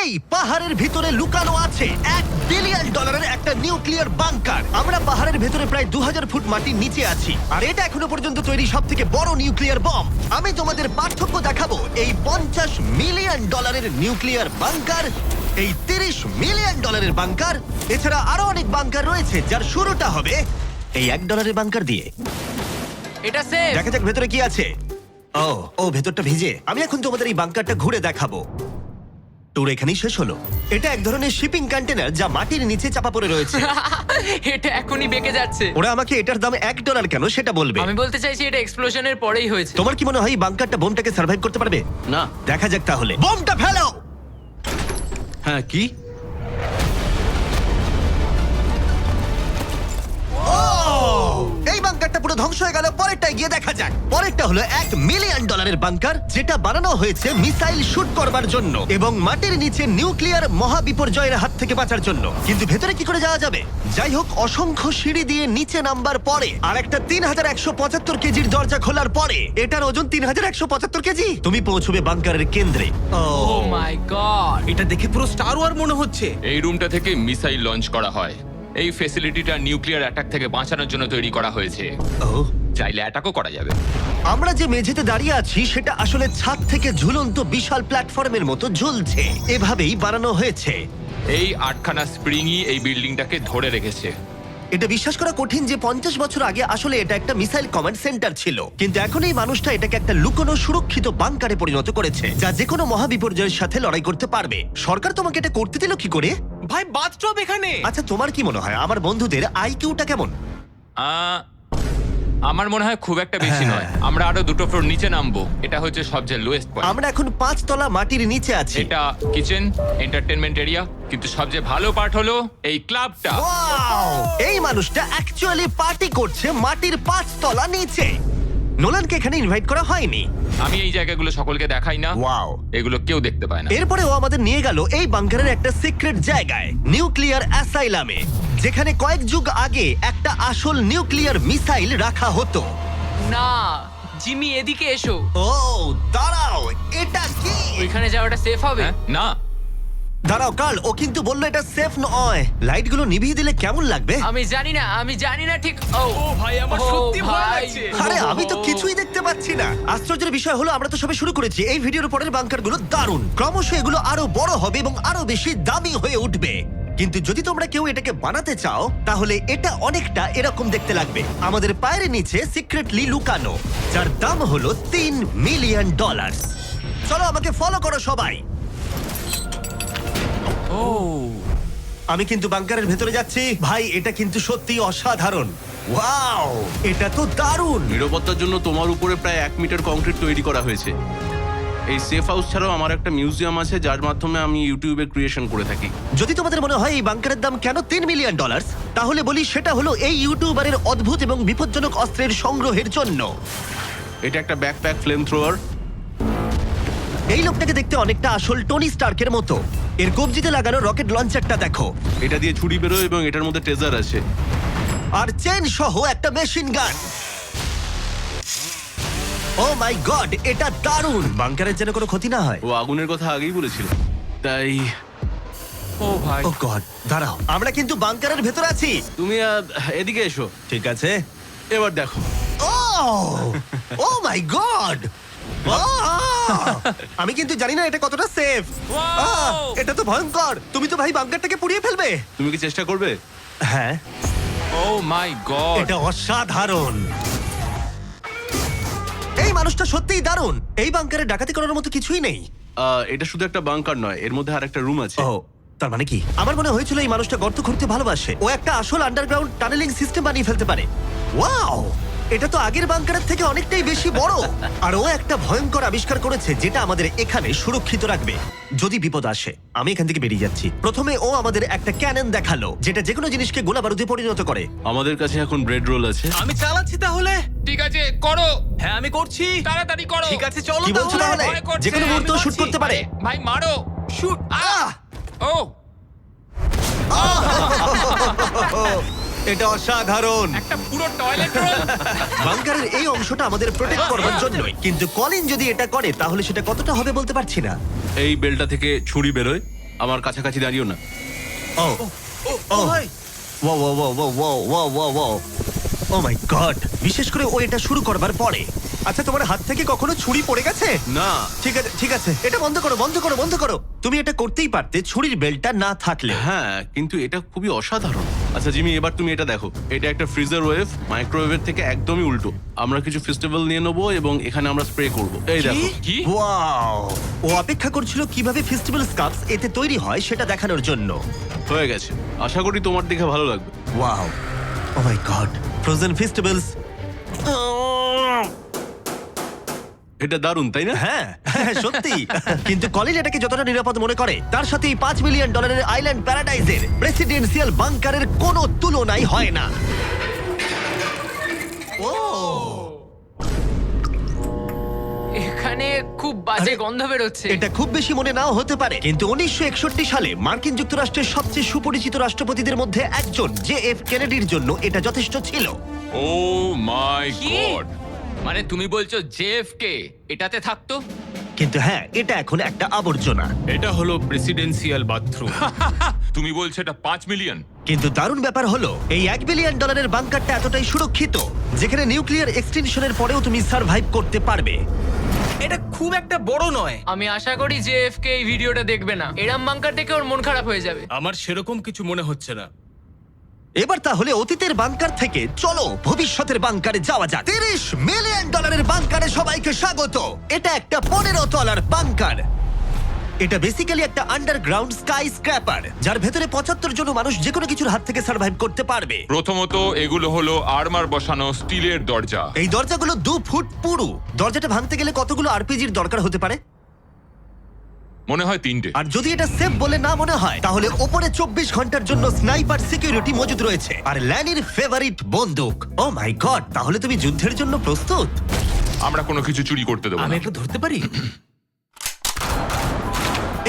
এই পাহাড়ের ভিতরে লুকানো আছে $1 বিলিয়ন একটা নিউক্লিয়ার বাংকার। আমরা পাহাড়ের ভেতরে প্রায় 2000 ফুট মাটির নিচে আছি, আর এটা এখনো পর্যন্ত তৈরি সব থেকে বড় নিউক্লিয়ার বম। আমি তোমাদের পার্থক্য দেখাবো এই $50 মিলিয়ন নিউক্লিয়ার বাংকার, এই $30 মিলিয়ন বাংকার, এছাড়া আরো অনেক বাংকার রয়েছে যার শুরুটা হবে এই $1 বাংকার দিয়ে। এটা সেফ। দেখা যাক ভেতরে কি আছে। ও ভেতরটা ভিজে। আমি এখন তোমাদের এই বাংকারটা ঘুরে দেখাবো। ট্যুর এখানেই শেষ হলো। এটা এক ধরনের শিপিং কন্টেনার যা মাটির নিচে চাপা পড়ে রয়েছে। এটা এখনই বেঁকে যাচ্ছে। ওরা আমাকে এটার দাম $1 কেন সেটা বলবে। আমি বলতে চাইছি এটা এক্সপ্লোশনের পরেই হয়েছে। তোমার কি মনে হয় এই বাংকারটা বোমটাকে সার্ভাইভ করতে পারবে? না। দেখা যাক তাহলে। বোমটা ফেলো। হ্যাঁ, কি? এই বাংকারটা পুরো ধ্বংস হয়ে গেল। পরেরটা গিয়ে দেখা যাক। পরেরটা হলো $1 মিলিয়ন বাংকার, যেটা বানানো হয়েছে মিসাইল শুট করবার জন্য এবং মাটির নিচে নিউক্লিয়ার মহাবিপর্যয়ের হাত থেকে বাঁচার জন্য। কিন্তু ভেতরে কি করে যাওয়া যাবে? যাই হোক, অসংখ্য সিঁড়ি দিয়ে নিচে নামবার পরে আর একটা 3175 কেজির দরজা খোলার পরে, এটার ওজন 3175 কেজি, তুমি পৌঁছবে বাংকারের কেন্দ্রে। ও মাই গড। এটা দেখে পুরো স্টার ওয়ার মনে হচ্ছে। এই রুমটা থেকে মিসাইল লঞ্চ করা হয়। এই ফ্যাসিলিটিটা নিউক্লিয়ার অ্যাটাক থেকে বাঁচানোর জন্য তৈরি করা হয়েছে। ও, চাইলে অ্যাটাকও করা যাবে। আমরা যে মেঝেতে দাঁড়িয়ে আছি সেটা আসলে ছাদ থেকে ঝুলন্ত বিশাল প্ল্যাটফর্মের মতো ঝুলছে। এভাবেই বানানো হয়েছে। এই 8খানা স্প্রিংই এই বিল্ডিংটাকে ধরে রেখেছে। এটা বিশ্বাস করা কঠিন যে 50 বছর আগে আসলে এটা একটা মিসাইল কমান্ড সেন্টার ছিল, কিন্তু এখন এই মানুষটা এটাকে একটা লুকোনো সুরক্ষিত বাংকারে পরিণত করেছে, যা যে কোনো মহাবিপর্যয়ের সাথে লড়াই করতে পারবে। সরকার তোমাকে এটা করতে দিল কি করে? ভাই বাথটব এখানে। আচ্ছা, তোমার কি মনে হয় আমার বন্ধুদের আইকিউটা কেমন? আমার মনে হয় খুব একটা বেশি নয়। আমরা আরো 2টো ফ্লোর নিচে নামবো। এটা হচ্ছে সবচেয়ে লোয়েস্ট পয়েন্ট। আমরা এখন 5 তলা মাটির নিচে আছি। এটা কিচেন, এন্টারটেইনমেন্ট এরিয়া, কিন্তু সবচেয়ে ভালো পার্ট হলো এই ক্লাবটা। Wow! এই মানুষটা অ্যাকচুয়ালি পার্টি করছে মাটির 5 তলা নিচে। নোলানকে এখানে ইনভাইট করা হয়নি। আমি এই জায়গাগুলো সকলকে দেখাই না। Wow! এগুলো কেউ দেখতে পায় না। এরপরে ও আমাদের নিয়ে গেল এই বাংকারের একটা সিক্রেট জায়গায়, নিউক্লিয়ার অ্যাসাইলামে, যেখানে কয়েক যুগ আগে একটা আসল নিউক্লিয়ার মিসাইল রাখা হতো। না, জিমি এদিকে এসো। ও দাঁড়াও, এটা কি? ওইখানে যাওয়াটা সেফ হবে? হ্যাঁ? না, দাঁড়াও কার্ল, ও কিন্তু বললো এটা সেফ নয়। লাইটগুলো নিভিয়ে দিলে কেমন লাগবে? আমি জানি না ঠিক। ও ভাই, আমার ও সত্যি ভয় ভাই। লাগছে। আরে আমি তো কিছুই দেখতে পাচ্ছি না। আশ্চর্যের বিষয় হলো আমরা তো সবে শুরু করেছি। এই ভিডিওর পরের বাংকারগুলো দারুণ। ক্রমশ এগুলো আরো বড় হবে এবং আরো বেশি দামি হয়ে উঠবে। কিন্তু যদি তোমরা কেউ এটাকে বানাতে চাও, তাহলে এটা অনেকটা এরকম দেখতে লাগবে। আমাদের পায়ের নিচে সিক্রেটলি লুকানো, যার দাম হলো $3 মিলিয়ন। চলো আমাকে ফলো করো সবাই। ও আমি কিন্তু বাংকারের ভেতরে যাচ্ছি। ভাই, এটা কিন্তু সত্যি অসাধারণ। ওয়াও, এটা তো দারুণ। নিরাপত্তার জন্য তোমার উপরে প্রায় 1 মিটার কংক্রিট তৈরি করা হয়েছে। এই সেফ হাউস ছাড়াও আমার একটা মিউজিয়াম আছে, যার মাধ্যমে আমি ইউটিউবে ক্রিয়েশন করে থাকি। যদি তোমাদের মনে হয় এই বাংকারের দাম কেন $3 মিলিয়ন, তাহলে বলি সেটা হলো এই ইউটিউবারের অদ্ভুত এবং বিপজ্জনক অস্ত্রের সংগ্রহের জন্য। এটা একটা ব্যাকপ্যাক ফ্লেম থ্রোয়ার। এই লোকটাকে দেখতে অনেকটা আসল টনি স্টার্কের মতো। এর কবজিতে লাগানো রকেট লঞ্চারটা দেখো, এটা দিয়ে ছুরি বেরোয় এবং এটার মধ্যে ট্রেজার আছে। আর চেন সহ একটা মেশিন গান। ও মাই গড, এটা দারুণ। বাংকারের যেন কোনো ক্ষতি না হয়। ও আগুনের কথা আগেই বলেছিল, তাই ও ভাই। ও গড, দাঁড়াও, আমরা কিন্তু বাংকারের ভেতর আছি। তুমি এদিকে এসো। ঠিক আছে। এবার দেখো। ও মাই গড, আমি কিন্তু জানি না এটা কতটা সেফ। এটা তো ভয়ঙ্কর। তুমি তো ভাই বাংকারটাকে পুড়িয়ে ফেলবে। তুমি কি চেষ্টা করবে? হ্যাঁ, ও মাই গড। এটা অসাধারণ। এই মানুষটা সত্যিই দারুণ। এই বাংকারে ডাকাতি করার মতো কিছুই নেই। এটা শুধু একটা বাংকার নয়, এর মধ্যে আরেকটা রুম আছে। ও, তার মানে কি? আমার মনে হয়েছিল এই মানুষটা গর্ত খুঁড়তে ভালোবাসে। ও একটা আসল আন্ডারগ্রাউন্ড টানেলিং সিস্টেম বানিয়ে ফেলতে পারে। ওয়াও, এটা তো আগের বাংকারের থেকে অনেকটাই বেশি বড়। আর ও একটা ভয়ঙ্কর আবিষ্কার করেছে যেটা আমাদের এখানে সুরক্ষিত রাখবে যদি বিপদ আসে। আমি এখান থেকে বেরিয়ে যাচ্ছি। প্রথমে ও আমাদের একটা ক্যানন দেখালো, যেটা যেকোনো জিনিসকে গোলা বারুদে পরিণত করে। আমাদের কাছে এখন ব্রেড রোল আছে। আমি চালাচ্ছি তাহলে। ঠিক আছে, করো। হ্যাঁ, আমি করছি। তাড়াতাড়ি করো। ঠিক আছে, চলো কি বলছো তাহলে? ভয় করছে। যেকোনো মুহূর্তে আমি শুট করছি। করতে পারে। ভাই মারো। শুট। ও এটা অসাধারণ। একটা পুরো টয়লেট রোল। বাংকারের এই অংশটা আমাদের প্রোটেক্ট করবার জন্যই, কিন্তু কলিন যদি এটা করে তাহলে সেটা কতটা হবে বলতে পারছি না। এই বেলটা থেকে ছুরি বেরোয় আমার কাছাকাছি দাঁড়িও না। ও ও ভাই ও ও ও ও ও ও ও ও ও মাই গড, বিশেষ করে ও এটা শুরু করবার পরে। আচ্ছা, তোমার হাত থেকে কখনো ছুরি পড়ে গেছে? না, ঠিক আছে ঠিক আছে, এটা বন্ধ করো বন্ধ করো বন্ধ করো। তুমি এটা করতেই পারতে ছুরির বেল্টটা না থাকলে। হ্যাঁ, কিন্তু এটা খুবই অসাধারণ। আচ্ছা জিমি, এবার তুমি এটা দেখো। এটা একটা ফ্রিজার ওয়েভ, মাইক্রোওয়েভের থেকে একদমই উল্টো। আমরা কিছু ফেস্টিভ্যাল নিয়ে নেবো এবং এখানে আমরা স্প্রে করব। এই দেখো। কি? ওয়াও, ও অপেক্ষা করছিল কিভাবে ফেস্টিভ্যাল স্কাপস এতে তৈরি হয় সেটা দেখানোর জন্য। হয়ে গেছে, আশা করি তোমার দেখে ভালো লাগবে। ওয়াও, ও মাই গড, ফ্রোজেন ফেস্টিভ্যালস। এটা দারুণ, তাই না? হ্যাঁ হ্যাঁ, সত্যি। কিন্তু কলিন এটাকে যতটা নিরাপদ মনে করে, তার সাথে এই $5 মিলিয়ন আইল্যান্ড প্যারাডাইজের প্রেসিডেন্সিয়াল বাংকারের কোনো তুলনাই হয় না। ও এখানে খুব বাজে আরে, গন্ধ বেরোচ্ছে। এটা খুব বেশি মনে নাও হতে পারে, কিন্তু 1961 সালে মার্কিন যুক্তরাষ্ট্রের সবচেয়ে সুপরিচিত রাষ্ট্রপতিদের মধ্যে একজন JF কেনেডির জন্য এটা যথেষ্ট ছিল। ও মাই কি? গড, মানে তুমি বলছো জেএফকে এটাতে থাকতো? কিন্তু হ্যাঁ, এটা এখন একটা আবর্জনা। এটা হলো প্রেসিডেন্সিয়াল বাথরুম। তুমি বলছো এটা 5 মিলিয়ন? কিন্তু দারুণ ব্যাপার হলো, এই $1 বিলিয়ন বাংকারটা এতটাই সুরক্ষিত যেখানে নিউক্লিয়ার এক্সটেনশনের পরেও তুমি সার্ভাইভ করতে পারবে। এটা খুব একটা বড় নয়। আমি আশা করি যে এফকে এই ভিডিওটা দেখবে না। এরম বাঙ্কার দেখে ওর মন খারাপ হয়ে যাবে। আমার সেরকম কিছু মনে হচ্ছে না। এবার তাহলে অতীতের বাংকার থেকে চলো ভবিষ্যতের বাংকারে যাওয়া যাক। $30 মিলিয়ন বাংকারে সবাইকে স্বাগত। এটা একটা 15 তলার বাংকার। এটা বেসিক্যালি একটা আন্ডারগ্রাউন্ড স্কাই স্ক্র্যাপার, যার ভেতরে 75 জন মানুষ যে কোনো কিছুর হাত থেকে সার্ভাইভ করতে পারবে। প্রথমত এগুলো হলো আর্মার বসানো স্টিলের দরজা। এই দরজাগুলো 2 ফুট পুরু। দরজাটা ভাঙতে গেলে কতগুলো আরপিজির দরকার হতে পারে? মনে হয় 3টে। আর যদি এটা সেফ বলে না মনে হয়, তাহলে ওপরে 24 ঘন্টার জন্য স্নাইপার সিকিউরিটি মজুদ রয়েছে। আর ল্যানির ফেভারিট বন্দুক। ও মাই গড, তাহলে তুমি যুদ্ধের জন্য প্রস্তুত? আমরা কোনো কিছু চুরি করতে দেবো আমি না। একটু ধরতে পারি?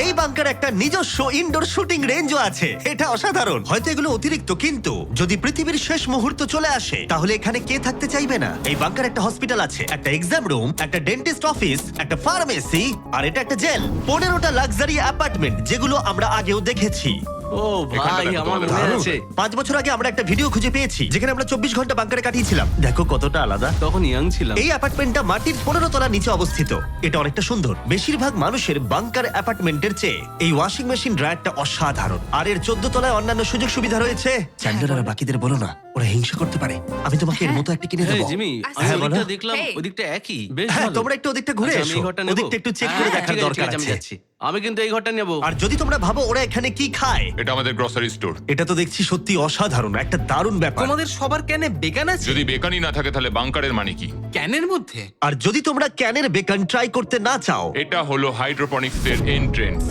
এই বাংকার একটা নিজস্ব ইনডোর শুটিং রেঞ্জও আছে। এটা অসাধারণ। হয়তো এগুলো অতিরিক্ত, কিন্তু যদি পৃথিবীর শেষ মুহূর্ত চলে আসে, তাহলে এখানে কে থাকতে চাইবে না? এই বাংকার একটা হসপিটাল আছে, একটা এক্সাম রুম, একটা ডেন্টিস্ট অফিস, একটা ফার্মেসি, আর এটা একটা জেল। 15টা লাক্সারি অ্যাপার্টমেন্ট, যেগুলো আমরা আগেও দেখেছি। ও এখানটা ভাই, দেখো আমার তোমাদের। মনে দারুণ। আছে 5 বছর আগে আমরা একটা ভিডিও খুঁজে পেয়েছি যেখানে আমরা 24 ঘন্টা বাংকারে কাটিয়েছিলাম। দেখো কতটা আলাদা। তখন ইয়াং ছিলাম। এই অ্যাপার্টমেন্টটা মাটির 15 তলা নিচে অবস্থিত। এটা অনেকটা সুন্দর। বেশিরভাগ মানুষের বাংকার অ্যাপার্টমেন্টের চেয়ে এই ওয়াশিং মেশিন ড্রায়ারটা অসাধারণ। আর এর 14 তলায় অন্যান্য সুযোগ সুবিধা রয়েছে। চ্যান্ডেলার আর বাকিদের বলো না, ওরা হিংসা করতে পারে। আমি তোমাকে এর মতো একটা কিনে এই দেবো। জিমি, আমি হ্যাঁ, বলো। ওদিকটা দেখলাম, Hey. ওদিকটা একই। বেশ হ্যাঁ, ভালো। তোমরা একটু ওদিকটা ঘুরে আচ্ছা, আমি এসো। এই ঘরটা নেবো? ওদিকটা একটু চেক করে হ্যাঁ, দেখার ঠিক আছে, দরকার ঠিক আছে, আমি আছে। যাচ্ছি। আমি কিন্তু এই ঘরটা নেবো। আর যদি তোমরা ভাবো ওরা এখানে কি খায়, এটা আমাদের গ্রসারি স্টোর। এটা তো দেখছি সত্যি অসাধারণ, একটা দারুণ ব্যাপার। তোমাদের সবার ক্যানে বেগান আছে? যদি বেকানি না থাকে তাহলে বাংকারের মানে কি? ক্যানের মধ্যে? আর যদি তোমরা ক্যানের বেকন ট্রাই করতে না চাও, এটা হলো হাইড্রোপনিক্সের এন্ট্রেন্স।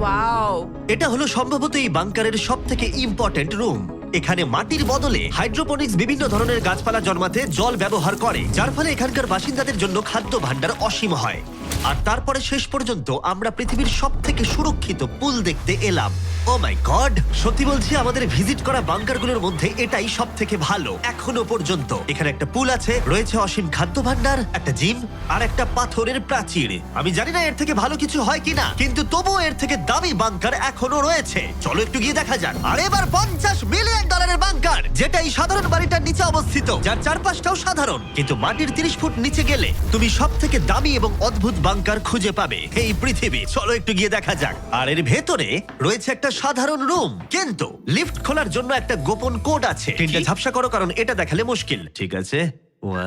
ওয়াও, এটা হলো সম্ভবত এই বাংকারের সব থেকে ইম্পর্টেন্ট রুম। এখানে মাটির বদলে হাইড্রোপনিক্স বিভিন্ন ধরনের গাছপালা জন্মাতে জল ব্যবহার করে, যার ফলে এখানকার বাসিন্দাদের জন্য খাদ্য ভাণ্ডার অসীম হয়। আর তারপরে শেষ পর্যন্ত আমরা পৃথিবীর সব থেকে সুরক্ষিত পুল দেখতে এলাম। ও মাই গড, সত্যি বলছি আমাদের ভিজিট করা বাংকারগুলোর মধ্যে এটাই সব থেকে ভালো এখনো পর্যন্ত। এখানে একটা পুল আছে, রয়েছে অসীম খাদ্য ভাণ্ডার, একটা জিম, আর একটা পাথরের প্রাচীর। আমি জানি না এর থেকে ভালো কিছু হয় কিনা, কিন্তু তবুও এর থেকে দামি বাংকার এখনো রয়েছে। চলো একটু গিয়ে দেখা যাক। আর এবার $50 মিলিয়ন বাংকার, যেটা এই সাধারণ বাড়িটার নিচে অবস্থিত, যার চারপাশটাও সাধারণ, কিন্তু মাটির 30 ফুট নিচে গেলে তুমি সব থেকে দামি এবং অদ্ভুত বাংকার খুঁজে পাবে এই পৃথিবী। চলো একটু গিয়ে দেখা যাক। আর এর ভেতরে রয়েছে একটা সাধারণ রুম, কিন্তু লিফট খোলার জন্য একটা গোপন কোড আছে। তিনটা ঝাপসা করো, কারণ এটা দেখালে মুশকিল। ঠিক আছে,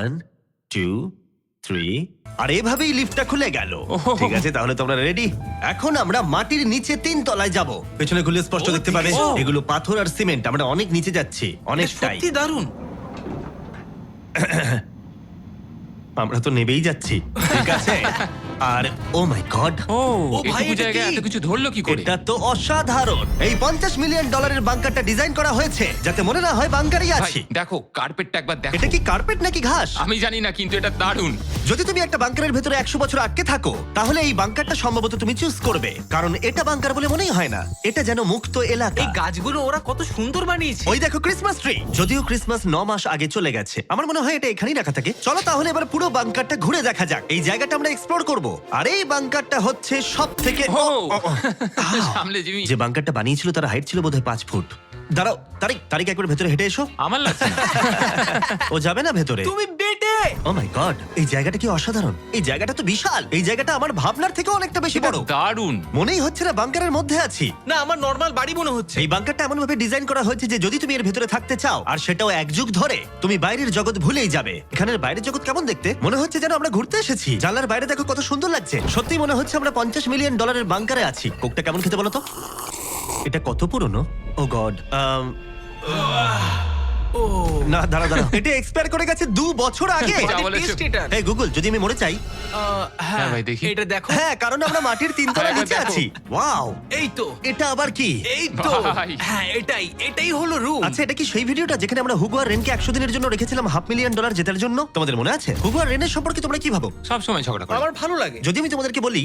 1 2 3, আর এভাবেই লিফটটা খুলে গেল। ঠিক আছে, তাহলে তোমরা রেডি? এখন আমরা মাটির নিচে 3 তলায় যাব। পেছনে খুলে স্পষ্ট দেখতে পাবে দেখেছো? এগুলো পাথর আর সিমেন্ট। আমরা অনেক নিচে যাচ্ছি, অনেকটাই। সত্যি দারুণ। আমরা তো নেবেই যাচ্ছি। ঠিক আছে। আর ও মাই গড, ও এটুকু ভাই, এটা জায়গায় কি? এত কিছু ধরলো কি করে? এটা তো অসাধারণ। এই $50 মিলিয়ন বাংকারটা ডিজাইন করা হয়েছে যাতে মনে না হয় বাংকারই ভাই, আছি। দেখো কার্পেটটা একবার দেখো। এটা কি কার্পেট নাকি ঘাস? আমি জানি না, কিন্তু এটা দারুণ। যদি তুমি একটা বাংকারের ভেতরে 100 বছর আটকে থাকো, তাহলে এই বাংকারটা সম্ভবত তুমি চুজ করবে, কারণ এটা বাংকার বলে মনেই হয় না। এটা যেন মুক্ত এলাকা। এই গাছগুলো ওরা কত সুন্দর বানিয়েছে। ওই দেখো ক্রিসমাস ট্রি। যদিও ক্রিসমাস 9 মাস আগে চলে গেছে, আমার মনে হয় এটা এখানেই রাখা থাকে। চলো তাহলে এবার পুরো বাংকারটা ঘুরে দেখা যাক। এই জায়গাটা আমরা এক্সপ্লোর করব। দেবো। আর এই বাংকারটা হচ্ছে সব থেকে ও সামলে জিমি। যে বাংকারটা বানিয়েছিল তার হাইট ছিল বোধহয় 5 ফুট। দাঁড়াও, তারিক একবার ভেতরে হেঁটে এসো। আমার লাগছে না। ও যাবে না ভেতরে? তুমি বেটে। ও মাই গড, এই জায়গাটা কি অসাধারণ! এই জায়গাটা তো বিশাল। এই জায়গাটা আমার ভাবনার থেকে অনেকটা বেশি বড়। দারুণ। মনেই হচ্ছে না বাংকারের মধ্যে আছি। না, আমার নর্মাল বাড়ি মনে হচ্ছে। এই বাংকারটা এমন ভাবে ডিজাইন করা হয়েছে যে যদি তুমি এর ভেতরে থাকতে চাও, আর সেটাও 1 যুগ ধরে, তুমি বাইরের জগৎ ভুলেই যাবে। এখানের বাইরের জগৎ কেমন দেখতে? মনে হচ্ছে যেন আমরা ঘুরতে এসেছি। জানলার বাইরে দেখো কত সুন্দর লাগছে। সত্যি মনে হচ্ছে আমরা $50 মিলিয়ন বাংকারে আছি। কোকটা কেমন খেতে বলো তো? এটা কত পুরনো? ও গড, না দাঁড়া, এটা এক্সপায়ার করে গেছে 2 বছর আগে। যা বলেছো। টেস্ট এটা। এই গুগল, যদি আমি মরে চাই? হ্যাঁ ভাই, দেখি। এটা দেখো। হ্যাঁ, কারণ আমরা মাটির 3 তলা একবার নিচে দেখো। আছি। ওয়াও, এই তো, এটা আবার কি? এই তো। ভাই। হ্যাঁ, এটাই হলো রুম। আচ্ছা, এটা কি সেই ভিডিওটা যেখানে আমরা হুগো আর রেনকে 100 দিনের জন্য রেখেছিলাম $500 মিলিয়ন জেতার জন্য? তোমাদের মনে আছে? হুগো আর রেনের সম্পর্কে তোমরা কি ভাবো? সব সময় ঝগড়া করে। আমার ভালো লাগে। যদি আমি তোমাদেরকে বলি